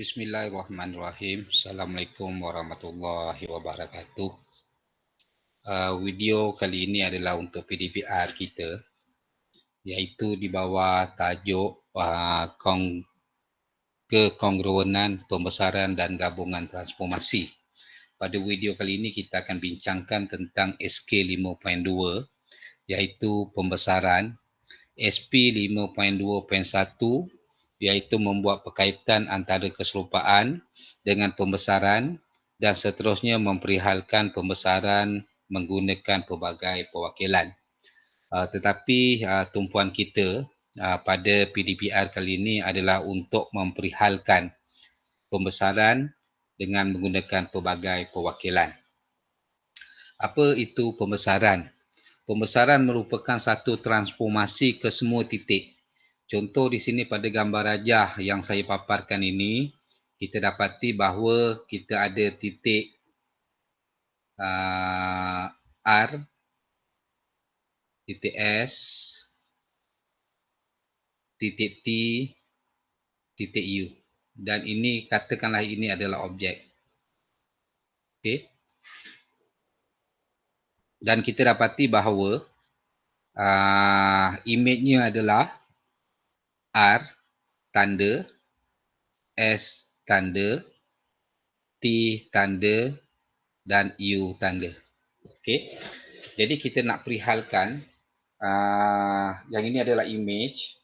Bismillahirrahmanirrahim. Assalamualaikum warahmatullahi wabarakatuh. Video kali ini adalah untuk PDPR kita, iaitu di bawah tajuk kekongruenan pembesaran dan gabungan transformasi. Pada video kali ini kita akan bincangkan tentang SK 5.2, iaitu pembesaran, SP 5.2.1, iaitu membuat perkaitan antara keserupaan dengan pembesaran, dan seterusnya memperihalkan pembesaran menggunakan pelbagai perwakilan. Tetapi tumpuan kita pada PDPR kali ini adalah untuk memperihalkan pembesaran dengan menggunakan pelbagai perwakilan. Apa itu pembesaran? Pembesaran merupakan satu transformasi ke semua titik. Contoh di sini pada gambar rajah yang saya paparkan ini, kita dapati bahawa kita ada titik R, titik S, titik T, titik U. Dan ini, katakanlah ini adalah objek. Okey. Dan kita dapati bahawa image-nya adalah R tanda, S tanda, T tanda dan U tanda. Okey. Jadi kita nak perihalkan yang ini adalah image.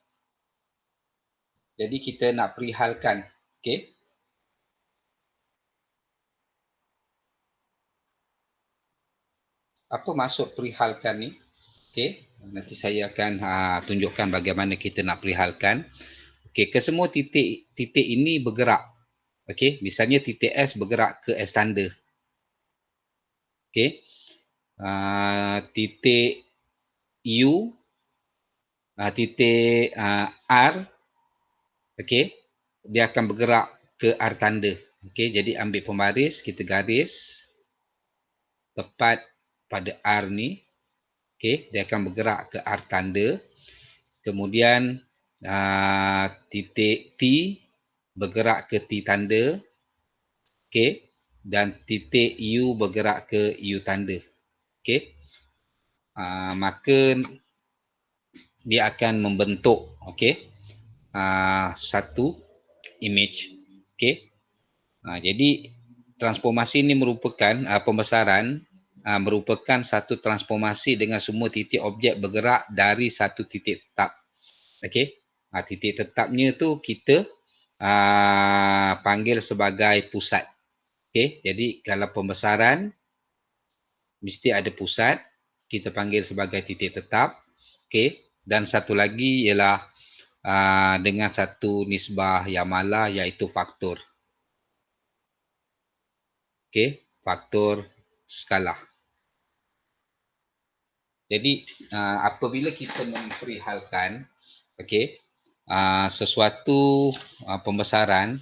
Jadi kita nak perihalkan, okey. Apa maksud perihalkan ni? Okey, nanti saya akan tunjukkan bagaimana kita nak perihalkan. Okey, kesemua titik ini bergerak. Okey, misalnya titik S bergerak ke S tanda. Okey. Titik U, titik R, okey, dia akan bergerak ke R tanda. Okey, jadi ambil pembaris, kita garis tepat pada R ni. Okey, dia akan bergerak ke R tanda. Kemudian titik T bergerak ke T tanda. Okey, dan titik U bergerak ke U tanda. Okey. Maka dia akan membentuk, okey, satu image. Okey. Jadi transformasi ini merupakan pembesaran merupakan satu transformasi dengan semua titik objek bergerak dari satu titik tetap. Okey. Titik tetapnya tu kita panggil sebagai pusat. Okey. Jadi kalau pembesaran mesti ada pusat, kita panggil sebagai titik tetap. Okey. Dan satu lagi ialah dengan satu nisbah yamala, iaitu faktor. Okey, faktor skala. Jadi apabila kita memperihalkan sesuatu pembesaran,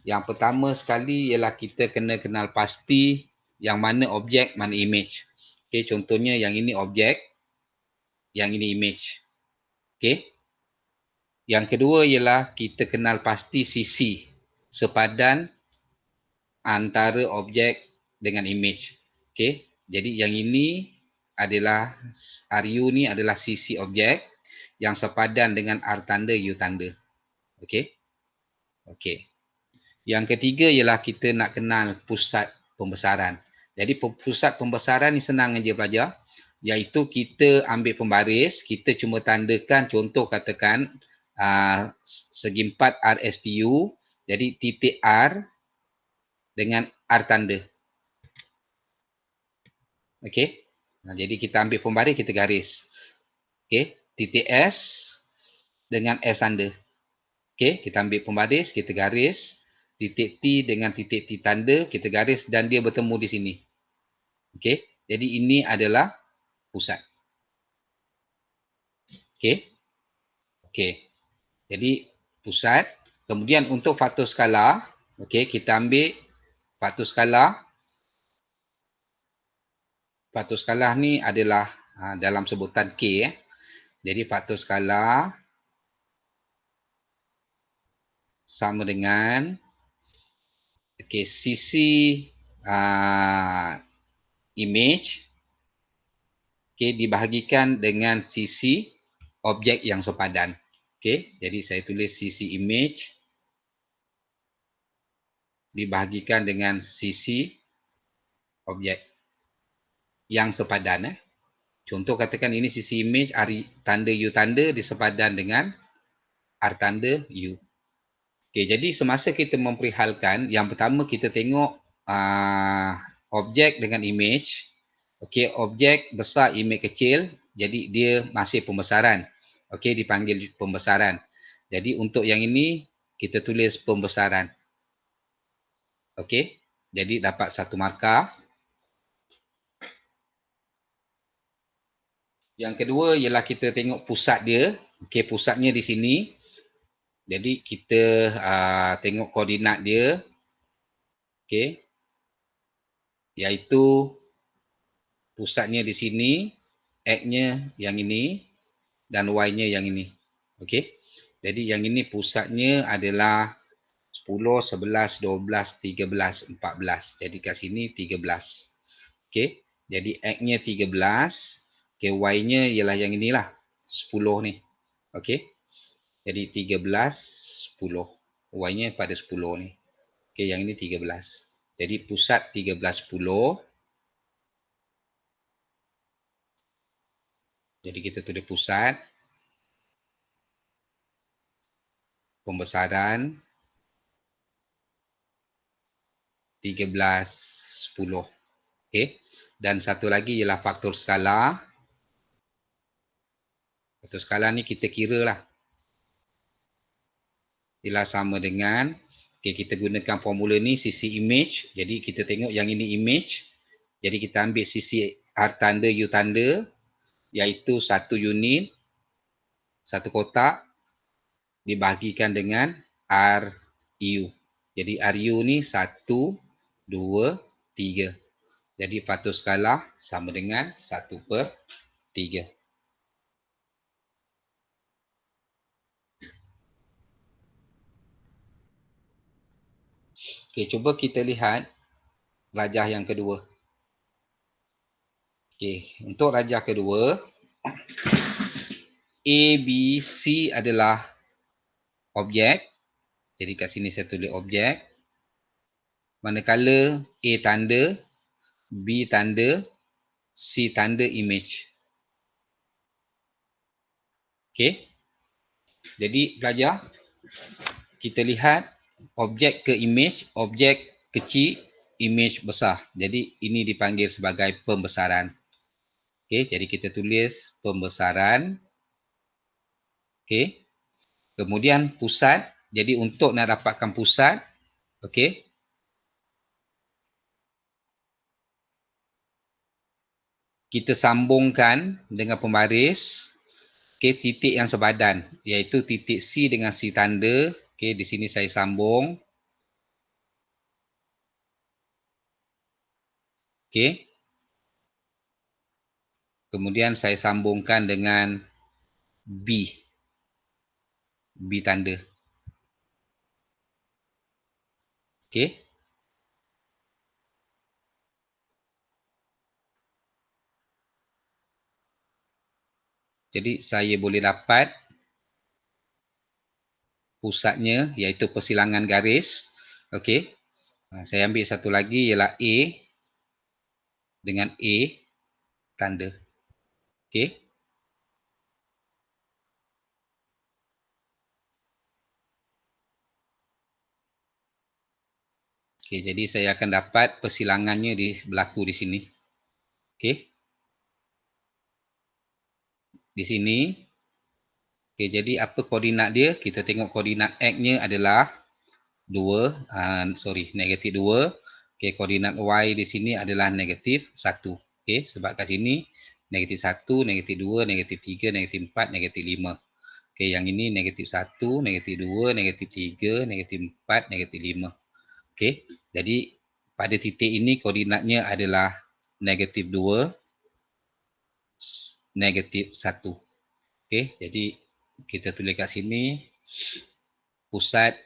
yang pertama sekali ialah kita kena kenal pasti yang mana objek, mana image. Okey, contohnya yang ini objek, yang ini image. Okey. Yang kedua ialah kita kenal pasti sisi sepadan antara objek dengan image. Okey. Jadi yang ini adalah RU ni adalah sisi objek yang sepadan dengan R tanda U tanda. Okey. Okey. Yang ketiga ialah kita nak kenal pusat pembesaran. Jadi pusat pembesaran ni senang aja pelajar, iaitu kita ambil pembaris, kita cuma tandakan, contoh katakan segi 4 RSTU, jadi titik R dengan R tanda. Okey. Jadi kita ambil pembaris, kita garis. Okey, titik S dengan S tanda. Okey, kita ambil pembaris, kita garis. Titik T dengan titik T tanda, kita garis dan dia bertemu di sini. Okey, jadi ini adalah pusat. Okey. Okey. Jadi pusat. Kemudian untuk faktor skala, okey, kita ambil faktor skala. Faktor skala ni adalah dalam sebutan K. Jadi faktor skala sama dengan okey, sisi image, okey, dibahagikan dengan sisi objek yang sepadan. Okey, jadi saya tulis sisi image dibahagikan dengan sisi objek yang sepadan. Contoh katakan ini sisi image, R tanda U tanda disepadan dengan R tanda U. Okey, jadi semasa kita memperihalkan, yang pertama kita tengok objek dengan image. Okey, objek besar, image kecil, jadi dia masih pembesaran. Okey, dipanggil pembesaran. Jadi untuk yang ini kita tulis pembesaran. Okey, jadi dapat satu markah. Yang kedua ialah kita tengok pusat dia. Okey, pusatnya di sini. Jadi kita tengok koordinat dia. Okey. Iaitu pusatnya di sini, X-nya yang ini dan Y-nya yang ini. Okey. Jadi yang ini pusatnya adalah 10, 11, 12, 13, 14. Jadi kat sini 13. Okey. Jadi X-nya 13. Okey, Y-nya ialah yang inilah. 10 ni. Okey. Jadi 13, 10. Y-nya pada 10 ni. Okey, yang ini 13. Jadi pusat 13, 10. Jadi kita tulis pusat. Pembesaran 13, 10. Okey. Dan satu lagi ialah faktor skala. Faktor skala ni kita kira lah. Ialah sama dengan, okay, kita gunakan formula ni sisi image. Jadi kita tengok yang ini image. Jadi kita ambil sisi R tanda U tanda, iaitu satu unit, satu kotak dibahagikan dengan RU. Jadi RU ni 1, 2, 3. Jadi faktor skala sama dengan 1/3. Okey, cuba kita lihat rajah yang kedua. Okey, untuk rajah kedua, A, B, C adalah objek. Jadi kat sini saya tulis objek. Manakala A tanda, B tanda, C tanda image. Okey. Jadi pelajar, kita lihat objek ke image, objek kecil, image besar. Jadi ini dipanggil sebagai pembesaran. Okey, jadi kita tulis pembesaran. Okey. Kemudian pusat. Jadi untuk nak dapatkan pusat, okey, kita sambungkan dengan pembaris, okey, titik yang sepadan, iaitu titik C dengan C tanda. Okey, di sini saya sambung. Okey. Kemudian saya sambungkan dengan B. B tanda. Okey. Jadi saya boleh dapat pusatnya, iaitu persilangan garis. Okey. Saya ambil satu lagi ialah A dengan A tanda. Okey. Okey, jadi saya akan dapat persilangannya berlaku di sini. Okey. Di sini. Okey, jadi apa koordinat dia? Kita tengok koordinat X-nya adalah 2, negatif 2. Okey, koordinat Y di sini adalah negatif 1. Okey, sebab kat sini negatif 1, negatif 2, negatif 3, negatif 4, negatif 5. Okey, yang ini negatif 1, negatif 2, negatif 3, negatif 4, negatif 5. Okey, jadi pada titik ini koordinatnya adalah negatif 2, negatif 1. Okey, jadi kita tulis kat sini pusat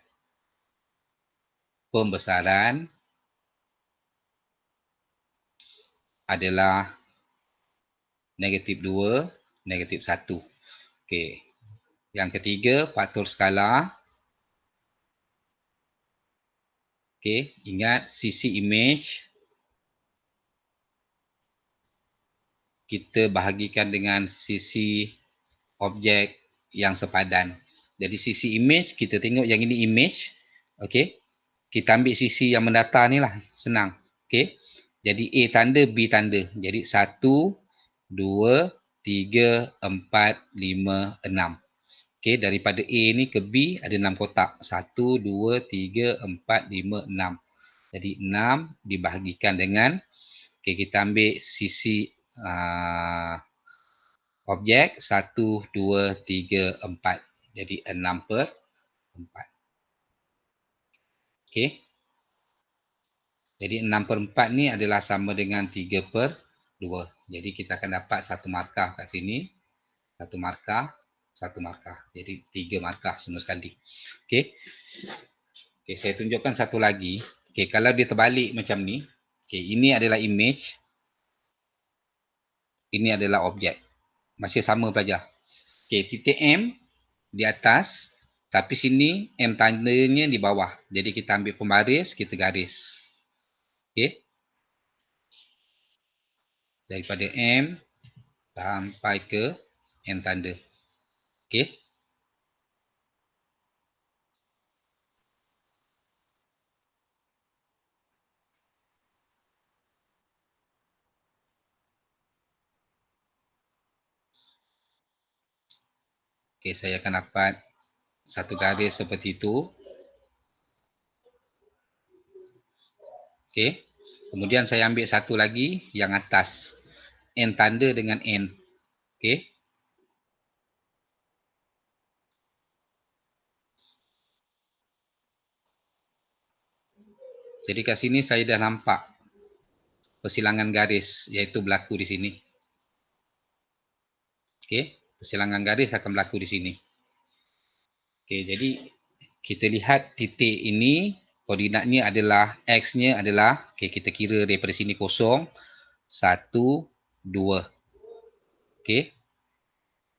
pembesaran adalah negatif 2, negatif 1. Okey. Yang ketiga, faktor skala. Okey, ingat sisi image kita bahagikan dengan sisi objek yang sepadan. Jadi sisi image, kita tengok yang ini image. Okey. Kita ambil sisi yang mendatar ni lah. Senang. Okey. Jadi A tanda, B tanda. Jadi 1, 2, 3, 4, 5, 6. Okey, daripada A ni ke B ada 6 kotak. 1, 2, 3, 4, 5, 6. Jadi 6 dibahagikan dengan, okey, kita ambil sisi objek 1, 2, 3, 4. Jadi 6/4. Okey. Jadi 6/4 ni adalah sama dengan 3/2. Jadi kita akan dapat satu markah kat sini. Satu markah. Satu markah. Jadi 3 markah semua sekali. Okey. Okey, saya tunjukkan satu lagi. Okey, kalau dia terbalik macam ni. Okey, ini adalah image. Ini adalah objek. Masih sama pelajar. Okey, titik M di atas. Tapi sini M tandanya di bawah. Jadi kita ambil pembaris, kita garis. Okey. Daripada M sampai ke M tanda. Okey. Okey, saya akan dapat satu garis seperti itu. Okey. Kemudian saya ambil satu lagi yang atas. N tanda dengan N. Okey. Jadi kat sini saya dah nampak persilangan garis iaitu berlaku di sini. Okey. Persilangan garis akan berlaku di sini. Okey, jadi kita lihat titik ini koordinatnya adalah X-nya adalah, okey, kita kira daripada sini 0, 1, 2. Okey.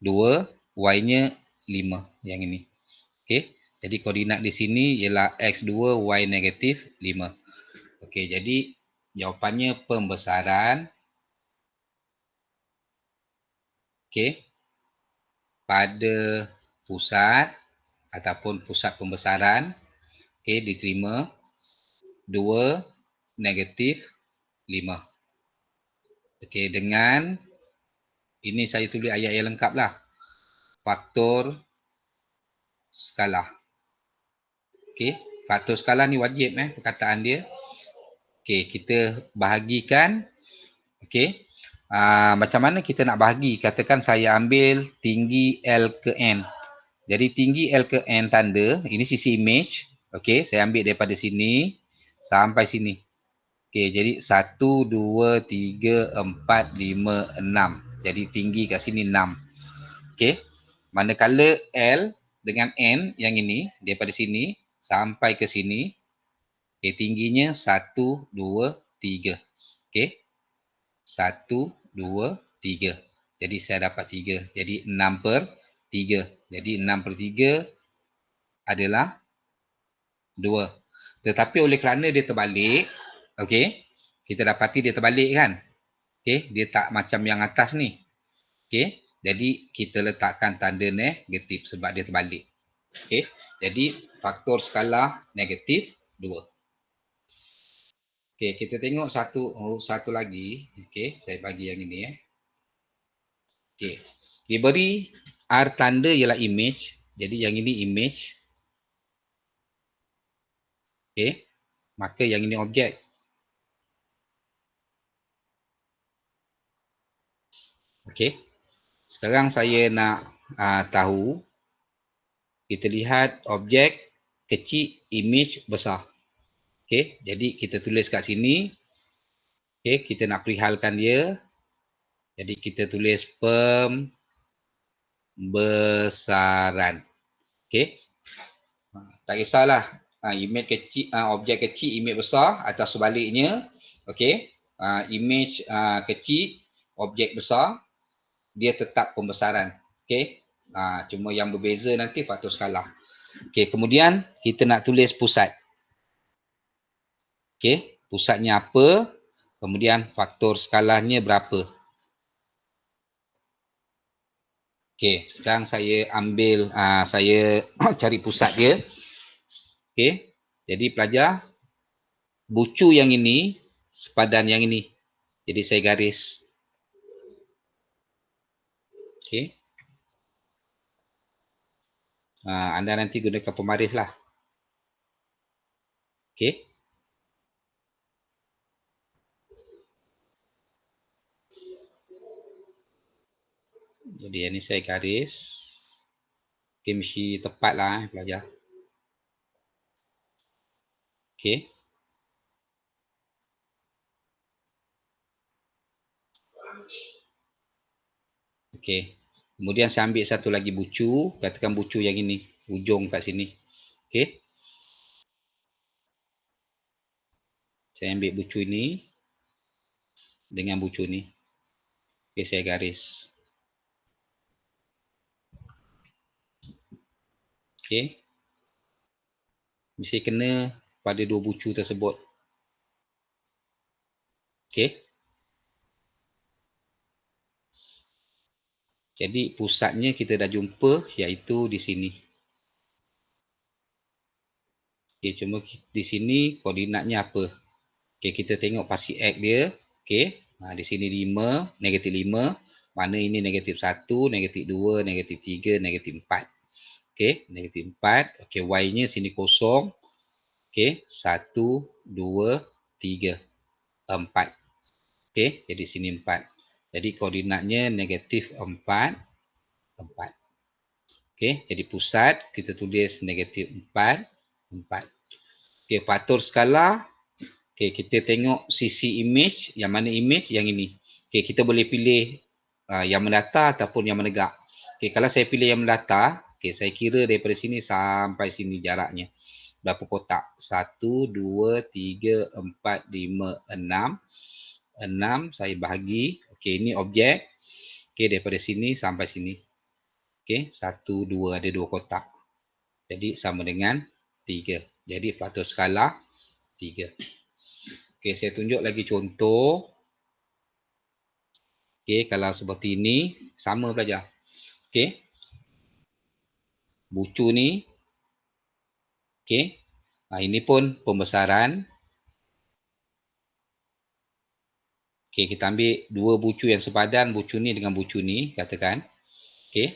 2, Y-nya 5 yang ini. Okey. Jadi koordinat di sini ialah X2, Y negatif 5. Okey, jadi jawapannya pembesaran, okey, pada pusat ataupun pusat pembesaran, okey, diterima 2 negatif 5. Okey, dengan ini saya tulis ayat yang lengkap lah. Faktor skala. Okey, faktor skala ni wajib perkataan dia. Okey, kita bahagikan. Okey. Macam mana kita nak bahagi? Katakan saya ambil tinggi L ke N. Jadi tinggi L ke N tanda, ini sisi image. Okey, saya ambil daripada sini sampai sini. Okey, jadi 1, 2, 3, 4, 5, 6. Jadi tinggi kat sini 6. Okey. Manakala L dengan N yang ini daripada sini sampai ke sini, okay, tingginya 1, 2, 3. Okey. 1, 2, 3. Jadi saya dapat 3. Jadi 6/3. Jadi 6/3 adalah 2. Tetapi oleh kerana dia terbalik, okey, kita dapati dia terbalik kan? Okey, dia tak macam yang atas ni. Okey, jadi kita letakkan tanda negatif sebab dia terbalik. Okey, jadi faktor skala negatif 2. Okey, kita tengok satu lagi. Okey, saya bagi yang ini Okey. Diberi R tanda ialah image. Jadi yang ini image. Okey. Maka yang ini objek. Okey. Sekarang saya nak tahu. Kita lihat objek kecil, image besar. Okey. Jadi kita tulis kat sini. Okey. Kita nak perihalkan dia. Jadi kita tulis pembesaran. Okey. Tak kisahlah image kecil, objek kecil, image besar atau sebaliknya. Okey, image kecil, objek besar, dia tetap pembesaran. Okey, cuma yang berbeza nanti faktor skala. Okey, kemudian kita nak tulis pusat. Okey, pusatnya apa? Kemudian faktor skalanya berapa? Okey, sekarang saya ambil, saya cari pusat dia. Okey, jadi pelajar, bucu yang ini sepadan yang ini. Jadi saya garis. Okey. Anda nanti gunakan pemaris lah. Okey. Jadi yang ni saya garis. Okey, mesti tepat lah pelajar. Okey. Okey. Kemudian saya ambil satu lagi bucu. Katakan bucu yang ini. Ujung kat sini. Okey. Saya ambil bucu ini. Dengan bucu ni. Okey, saya garis. Okey. Mesti kena pada dua bucu tersebut. Okey. Jadi pusatnya kita dah jumpa iaitu di sini. Okey, cuma di sini koordinatnya apa? Okey, kita tengok pasti X dia. Okey, di sini 5, negatif 5. Mana ini negatif 1, negatif 2, negatif 3, negatif 4. Okey, negatif 4. Okey, Y-nya sini kosong. Okey, 1, 2, 3, 4. Okey, jadi sini 4. Jadi koordinatnya negatif 4, 4. Okey, jadi pusat kita tulis negatif 4, 4. Okey, faktor skala. Okey, kita tengok sisi image. Yang mana image? Yang ini. Okey, kita boleh pilih yang mendatar ataupun yang menegak. Okey, kalau saya pilih yang mendatar, okey, saya kira daripada sini sampai sini jaraknya. Berapa kotak? 1, 2, 3, 4, 5, 6. 6 saya bahagi. Okey, ini objek. Okey, daripada sini sampai sini. Okey, 1, 2, ada 2 kotak. Jadi sama dengan 3. Jadi faktor skala 3. Okey, saya tunjuk lagi contoh. Okey, kalau seperti ini, sama pelajar. Okey. Bucu ni. Okey. Ini pun pembesaran. Okey, kita ambil dua bucu yang sepadan, bucu ni dengan bucu ni, katakan. Okey.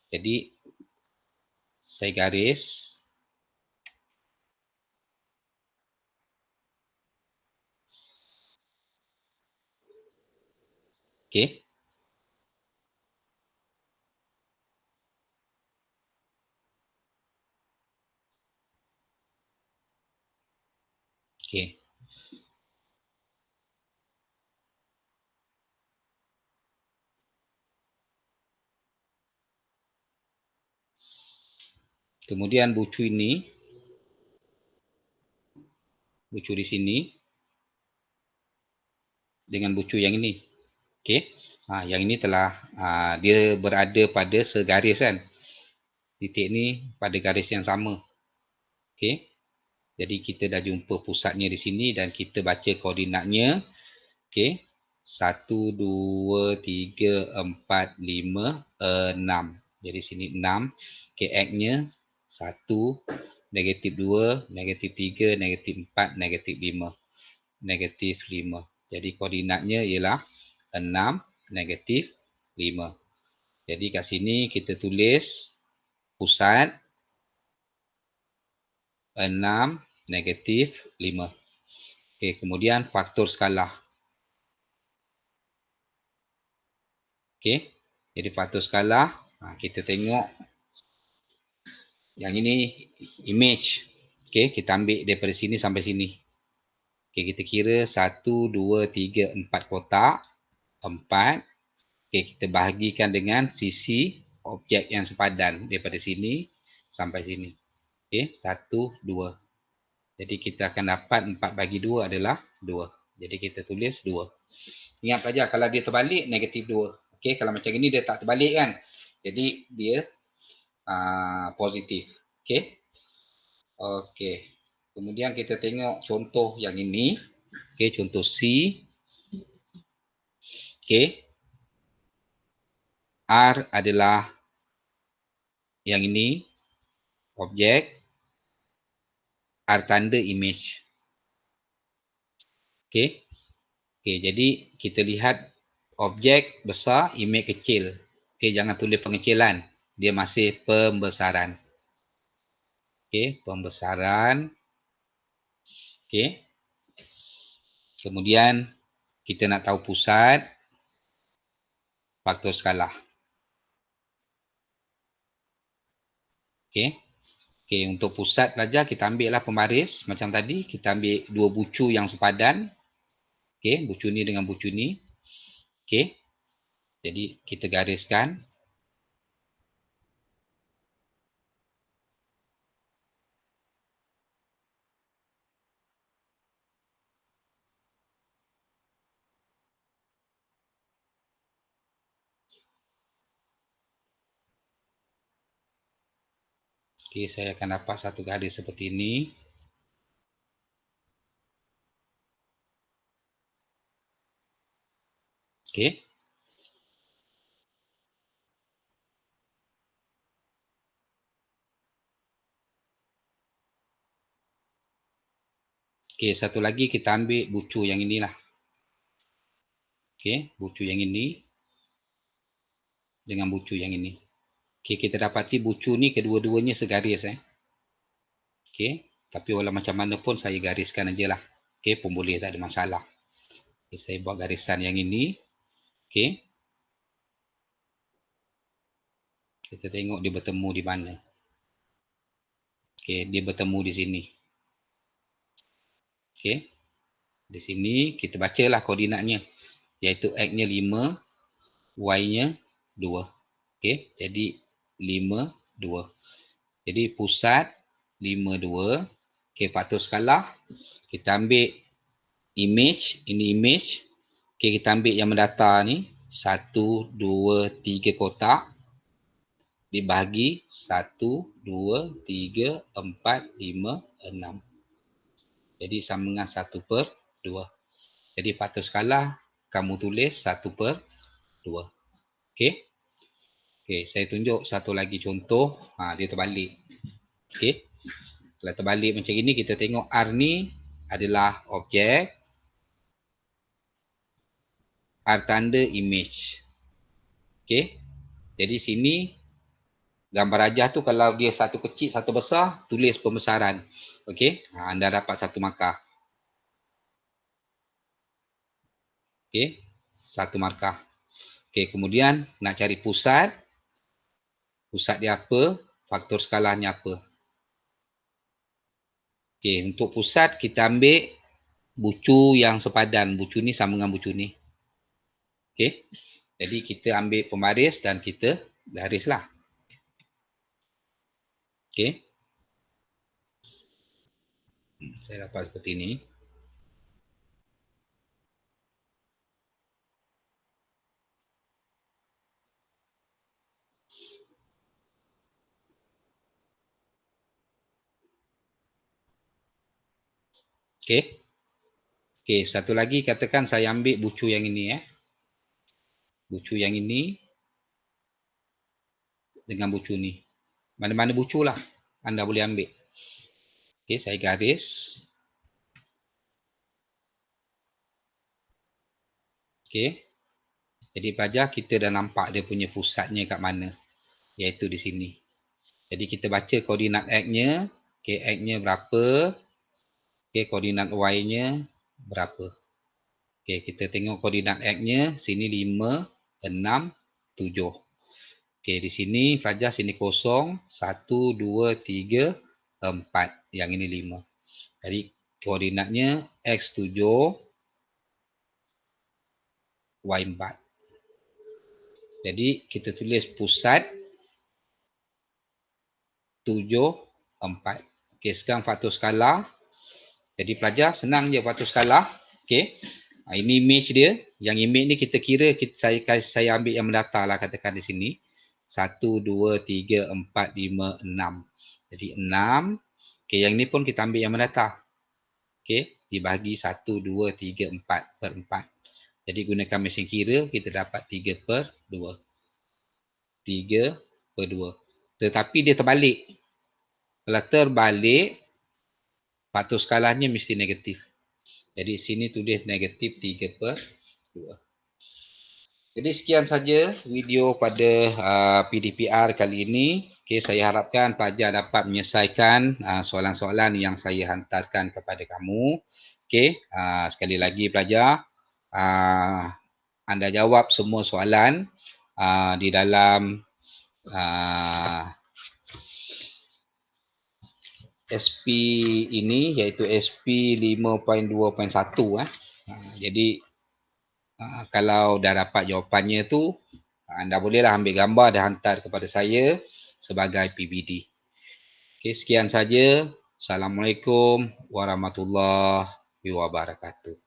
Jadi, saya garis. Okey. Okey. Kemudian bucu ini, bucu di sini, dengan bucu yang ini. Okey. Yang ini telah, dia berada pada segaris kan. Titik ni pada garis yang sama. Okey. Jadi kita dah jumpa pusatnya di sini dan kita baca koordinatnya. Okey. 1, 2, 3, 4, 5, 6. Jadi sini 6. Okey, X-nya 1, negatif 2, negatif 3, negatif 4, negatif 5. Negatif 5. Jadi koordinatnya ialah 6, negatif 5. Jadi kat sini kita tulis pusat 6, negatif 5. Okey, kemudian faktor skala. Okey, jadi faktor skala, kita tengok yang ini image. Okey, kita ambil daripada sini sampai sini. Okey, kita kira 1, 2, 3, 4 kotak. 4. Okey, kita bahagikan dengan sisi objek yang sepadan daripada sini sampai sini. Okey, 1, 2. Jadi kita akan dapat 4 bagi 2 adalah 2. Jadi kita tulis 2. Ingat pelajar, kalau dia terbalik, negatif 2. Okey, kalau macam ini dia tak terbalik kan. Jadi dia positif. Okey. Okey. Kemudian kita tengok contoh yang ini. Okey, contoh C. Okey. R adalah yang ini, objek. R tanda image. Okey. Okey, jadi kita lihat objek besar, image kecil. Okey, jangan tulis pengecilan. Dia masih pembesaran. Okey, pembesaran. Okey. Kemudian kita nak tahu pusat, faktor skala. Okey. Okey, untuk pusat pelajar kita ambil lah pembaris macam tadi, kita ambil dua bucu yang sepadan. Okey, bucu ni dengan bucu ni. Okey. Jadi kita gariskan. Okey, saya akan dapat satu garis seperti ini. Okey. Okey, satu lagi kita ambil bucu yang inilah. Okey, bucu yang ini dengan bucu yang ini. Okey, kita dapati bucu ni kedua-duanya segaris Okey, tapi walau macam mana pun saya gariskan aja lah. Okey, pun boleh, tak ada masalah. Okay, saya buat garisan yang ini. Okey. Kita tengok dia bertemu di mana. Okey, dia bertemu di sini. Okey. Di sini kita bacalah koordinatnya. Iaitu X-nya 5, Y-nya 2. Okey, jadi 5, 2. Jadi pusat 5, 2. Okey, faktor skala. Kita ambil image, ini image. Okey, kita ambil yang mendata ni. 1, 2, 3 kotak. Dibagi 1, 2, 3, 4, 5, 6. Jadi sama dengan 1/2. Jadi faktor skala kamu tulis 1/2. Okey. Okey, saya tunjuk satu lagi contoh. Dia terbalik. Okey. Kalau terbalik macam ini, kita tengok R ni adalah objek. R tanda image. Okey. Jadi sini gambar rajah tu kalau dia satu kecil, satu besar, tulis pembesaran. Okey. Anda dapat satu markah. Okey. Satu markah. Okey, kemudian nak cari pusat. Pusat dia apa? Faktor skalanya apa? Okey, untuk pusat kita ambil bucu yang sepadan. Bucu ni sama dengan bucu ni. Okey. Jadi kita ambil pembaris dan kita garislah. Okey. Saya dapat seperti ini. Okey. Okey, satu lagi katakan saya ambil bucu yang ini Bucu yang ini dengan bucu ni. Mana-mana bucu lah anda boleh ambil. Okey, saya garis. Okey. Jadi pelajar kita dah nampak dia punya pusatnya kat mana. Iaitu di sini. Jadi kita baca koordinat X-nya. Okey, X-nya berapa. Okey, koordinat Y-nya berapa. Okey, kita tengok koordinat X-nya. Sini 5, 6, 7. Okey, di sini pelajar sini kosong. 1, 2, 3, 4. Yang ini 5. Jadi koordinatnya X7, Y4. Jadi kita tulis pusat 7, 4. Okey, sekarang faktor skala. Jadi pelajar senang je patuh skala. Okey. Ini image dia. Yang image ni kita kira saya ambil yang mendata lah katakan di sini. 1, 2, 3, 4, 5, 6. Jadi 6. Okey, yang ni pun kita ambil yang mendata. Okey, dibagi 1, 2, 3, 4 per 4. Jadi gunakan mesin kira, kita dapat 3 per 2. 3 per 2. Tetapi dia terbalik. Kalau terbalik, faktor skalanya mesti negatif. Jadi sini tulis negatif 3 per 2. Jadi sekian saja video pada PDPR kali ini. Okay, saya harapkan pelajar dapat menyelesaikan soalan-soalan yang saya hantarkan kepada kamu. Okay, sekali lagi pelajar, anda jawab semua soalan di dalam SP ini, iaitu SP 5.2.1. Jadi kalau dah dapat jawapannya tu, anda bolehlah ambil gambar dan hantar kepada saya sebagai PBD. Okay, sekian saja. Assalamualaikum warahmatullahi wabarakatuh.